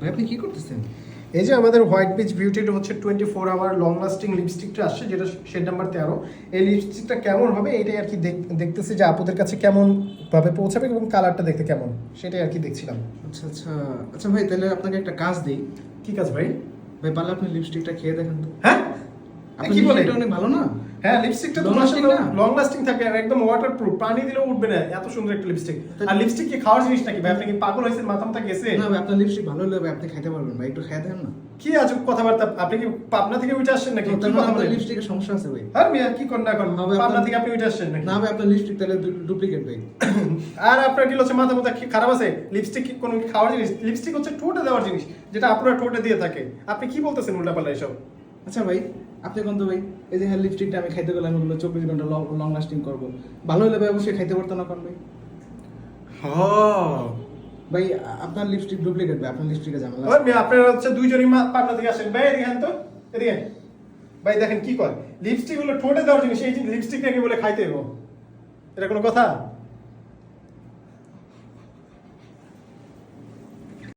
ভাই আপনি কি করতেছেন? এই যে আমাদের হোয়াইট পিচ বিউটিটা হচ্ছে 24 আওয়ার লং লাস্টিং লিপস্টিকটা আসছে, যেটা শেড নাম্বার 13। এই লিপস্টিকটা কেমন হবে এটাই আর কি দেখতেছি যে আপুদের কাছে কেমন ভাবে পৌঁছাবে এবং কালারটা দেখতে কেমন, সেটাই আর কি দেখছিলাম। আচ্ছা আচ্ছা আচ্ছা ভাই, তাহলে আপনাকে একটা কাজ দিই। কি কাজ ভাই? ভাই পারলে আপনি লিপস্টিকটা খেয়ে দেখেন তো। হ্যাঁ, আপনার কি বলে? লিপস্টিকটা অনেক ভালো না? হ্যাঁ, লিপস্টিকটা তো Long lasting মাশাআল্লাহ না? লং লাস্টিং থাকে আর একদম ওয়াটারপ্রুফ, পানি দিলেও উঠবে না, এত সুন্দর একটা লিপস্টিক। আর লিপস্টিক কি খাওয়ার জিনিস নাকি ভাই? আপনি কি পাগল হয়েছেন, মাথা মাথা গেছে? না ভাই, আপনার লিপস্টিক ভালো হলে ভাই আপনি খাইতে পারবেন ভাই, একটু খেয়ে দেন না। কি আজব কথাবার্তা, আপনি কি পাবনা থেকে উঠে আসছেন নাকি? কি কথা আপনার বলেন? লিপস্টিকের সমস্যা আছে ভাই। আর মিয়া কি করেন না করেন, না ভাই, পাবনা আপনার- থেকে আপনি উঠে আসছেন নাকি? না ভাই, আপনার লিপস্টিক তাহলে ডুপ্লিকেট ভাই। আর আপনার কি হচ্ছে মাথা মাথা খারাপ আছে? লিপস্টিক কি কোনো খাওয়ার জিনিস? লিপস্টিক হচ্ছে ঠোঁটে দেওয়ার জিনিস, যেটা আপনারা ঠোঁটে দিয়ে থাকে। আপনি কি বলতেছেন উল্টাপাল্টা এসব? আচ্ছা ভাই, আপনি কোন তো ভাই, এই যে হ্যাঁ লিপস্টিকটা আমি খাইতে গেলে আমি বললো 24 ঘন্টা লং লাস্টিং করবো, ভালো হলে ভাই অবশ্যই খাইতে পারতো না কোন ভাই। ভাই আপনার লিপস্টিক ডুপ্লিকেট ভাই, আপনার লিপস্টিকে ঝামেলা আছে। ওই মিয়া আপনারা হচ্ছে দুইজনই পাবনা থেকে আসেন ভাই, এদিকে আন তো, এদিকে আন। ভাই দেখেন কি কয়, লিপস্টিক হলো ঠোঁটে দেওয়ার জিনিস, এই লিপস্টিক নাকি বলে খাইতে হইব, এটা কোনো কথা?